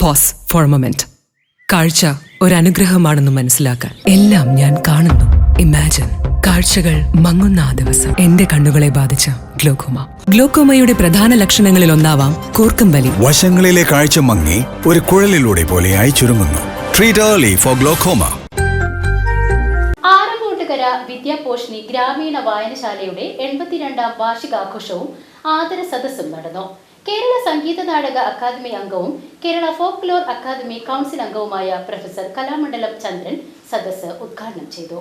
Pose four A moment. കാഴ്ച ഒരനുഗ്രഹമാണെന്ന് മനസ്സിലാക്കാൻ എല്ലാം ഞാൻ കാണുന്നു. ഇമാജിൻ കാഴ്ചകൾ മങ്ങുന്ന ആ ദിവസം എന്റെ കണ്ണുകളെ ബാധിച്ച ഗ്ലോക്കോമ. ഗ്ലോക്കോമയുടെ പ്രധാന ലക്ഷണങ്ങളിൽ ഒന്നാവാം കൂർക്കം വലി. വശങ്ങളിലെ കാഴ്ച മങ്ങി ഒരു കുഴലിലൂടെ പോലെയായി ചുരുങ്ങുന്നു. Treat early four glaucoma. Arangottukara Vidyaposhini ഗ്രാമീണ വായനശാലയുടെ 82ാം വാർഷികാഘോഷവും ആദര സദസ്സും നടന്നു. കേരള സംഗീത നാടക അക്കാദമി അംഗവും കേരള ഫോക്ലോർ അക്കാദമി കൗൺസിൽ അംഗവുമായ പ്രൊഫസർ കലാമണ്ഡലം ചന്ദ്രൻ സദസ്സ് ഉദ്ഘാടനം ചെയ്തു.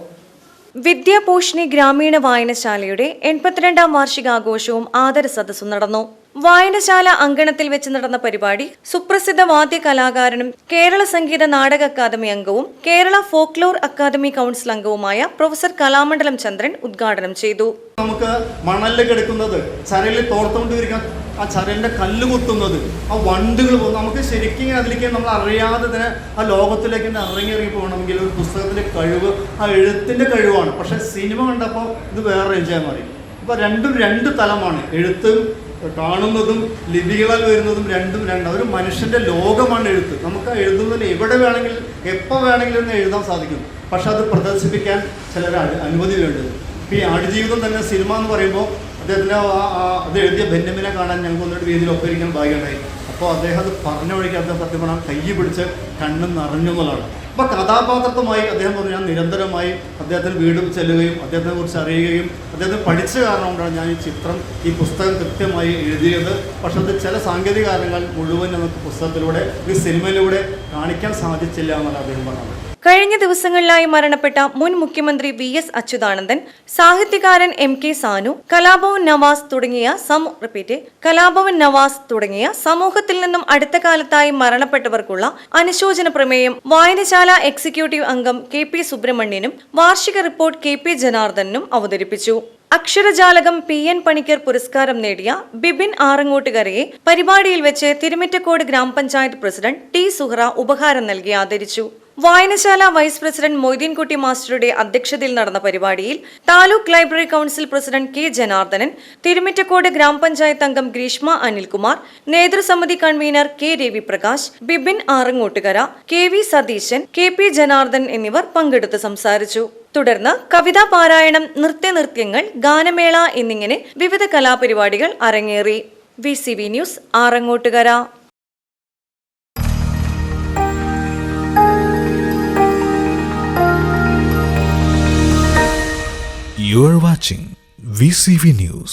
വിദ്യാപോഷിണി ഗ്രാമീണ വായനശാലയുടെ 82ാം വാർഷികാഘോഷവും ആദര സദസ്സും നടന്നു. വായനശാല അങ്കണത്തിൽ വെച്ച് നടന്ന പരിപാടി സുപ്രസിദ്ധ വാദ്യ കലാകാരനും കേരള സംഗീത നാടക അക്കാദമി അംഗവും കേരള ഫോക്ലോർ അക്കാദമി കൗൺസിൽ അംഗവുമായ പ്രൊഫസർ കലാമണ്ഡലം ചന്ദ്രൻ ഉദ്ഘാടനം ചെയ്തു. നമുക്ക് മണലിൽ കിടക്കുന്നത്, ചരലിൽ തോർത്തുകൊണ്ടിരിക്കുന്ന ആ ചരലിന്റെ കല്ല് കുത്തുന്നത്, ആ വണ്ടുകൾ പോകുന്നത്, നമുക്ക് ശരിക്കും അതിലേക്ക് നമ്മൾ അറിയാതെ തന്നെ ആ ലോകത്തിലേക്ക് തന്നെ ഇറങ്ങി പോകണമെങ്കിൽ ഒരു പുസ്തകത്തിന്റെ കഴിവ് ആ എഴുത്തിന്റെ കഴിവാണ്. പക്ഷെ സിനിമ കണ്ടപ്പോൾ ഇത് വേറെ എൻജോയ് മാറി. ഇപ്പൊ രണ്ട് തലമാണ്. എഴുത്തും കാണുന്നതും ലിപികളാൽ വരുന്നതും രണ്ടും ഒരു മനുഷ്യന്റെ ലോകമാണ് എഴുത്ത്. നമുക്ക് ആ എഴുതുന്നതിന് എവിടെ വേണമെങ്കിലും എപ്പോൾ വേണമെങ്കിലും എഴുതാൻ സാധിക്കും. പക്ഷെ അത് പ്രദർശിപ്പിക്കാൻ ചിലർ അനുമതി വേണ്ടത്. ഇപ്പം ഈ ആടുജീവിതം തന്നെ സിനിമ എന്ന് പറയുമ്പോൾ അദ്ദേഹത്തിൻ്റെ അത് എഴുതിയ ബെന്യമിനെ കാണാൻ ഞങ്ങൾക്ക് ഒന്നിട്ട് രീതിയിൽ ഒപ്പിരിക്കാൻ ഭാഗ്യമുണ്ടായി. അപ്പോൾ അദ്ദേഹം അത് പറഞ്ഞ വഴിക്ക് അദ്ദേഹം സത്യം പറഞ്ഞാൽ കൈ പിടിച്ച് കണ്ണും നിറഞ്ഞു എന്നുള്ളതാണ്. അപ്പോൾ കഥാപാത്രത്വമായി അദ്ദേഹം പറഞ്ഞു, ഞാൻ നിരന്തരമായി അദ്ദേഹത്തിന് വീട് ചെല്ലുകയും അദ്ദേഹത്തിനെ കുറിച്ച് അറിയുകയും അദ്ദേഹത്തിന് പഠിച്ച കാരണം കൊണ്ടാണ് ഞാൻ ഈ പുസ്തകം കൃത്യമായി എഴുതിയത്. പക്ഷെ അത് ചില സാങ്കേതിക കാരണങ്ങൾ മുഴുവൻ നമുക്ക് പുസ്തകത്തിലൂടെ ഈ സിനിമയിലൂടെ കാണിക്കാൻ സാധിച്ചില്ല എന്നാണ് അദ്ദേഹം പറഞ്ഞത്. കഴിഞ്ഞ ദിവസങ്ങളിലായി മരണപ്പെട്ട മുൻ മുഖ്യമന്ത്രി VS അച്യുതാനന്ദൻ, സാഹിത്യകാരൻ MK സാനു, കലാഭവൻ നവാസ് തുടങ്ങിയ സമൂഹത്തിൽ നിന്നും അടുത്ത കാലത്തായി മരണപ്പെട്ടവർക്കുള്ള അനുശോചന പ്രമേയം വായനശാല എക്സിക്യൂട്ടീവ് അംഗം KP സുബ്രഹ്മണ്യനും വാർഷിക റിപ്പോർട്ട് KP ജനാർദ്ദനും അവതരിപ്പിച്ചു. അക്ഷരജാലകം PN പണിക്കർ പുരസ്കാരം നേടിയ ബിബിൻ ആറങ്ങോട്ടുകരയെ പരിപാടിയിൽ വെച്ച് തിരുമിറ്റക്കോട് ഗ്രാമപഞ്ചായത്ത് പ്രസിഡന്റ് T സുഹറ ഉപഹാരം നൽകി ആദരിച്ചു. വായനശാല വൈസ് പ്രസിഡന്റ് മൊയ്തീൻകുട്ടി മാസ്റ്ററുടെ അധ്യക്ഷതയിൽ നടന്ന പരിപാടിയിൽ taluk library council president K Janardhanan, Thirumittakode ഗ്രാമപഞ്ചായത്ത് അംഗം ഗ്രീഷ്മ അനിൽകുമാർ, നേതൃസമിതി convener K Raviprakash, Bibin Arangottukara, KV Satheesan, KP Janardhan എന്നിവർ പങ്കെടുത്ത് സംസാരിച്ചു. തുടർന്ന് കവിതാ പാരായണം, നൃത്യങ്ങൾ, ഗാനമേള എന്നിങ്ങനെ വിവിധ കലാപരിപാടികൾ അരങ്ങേറി. VCV news Arangottukara. You are watching VCV News.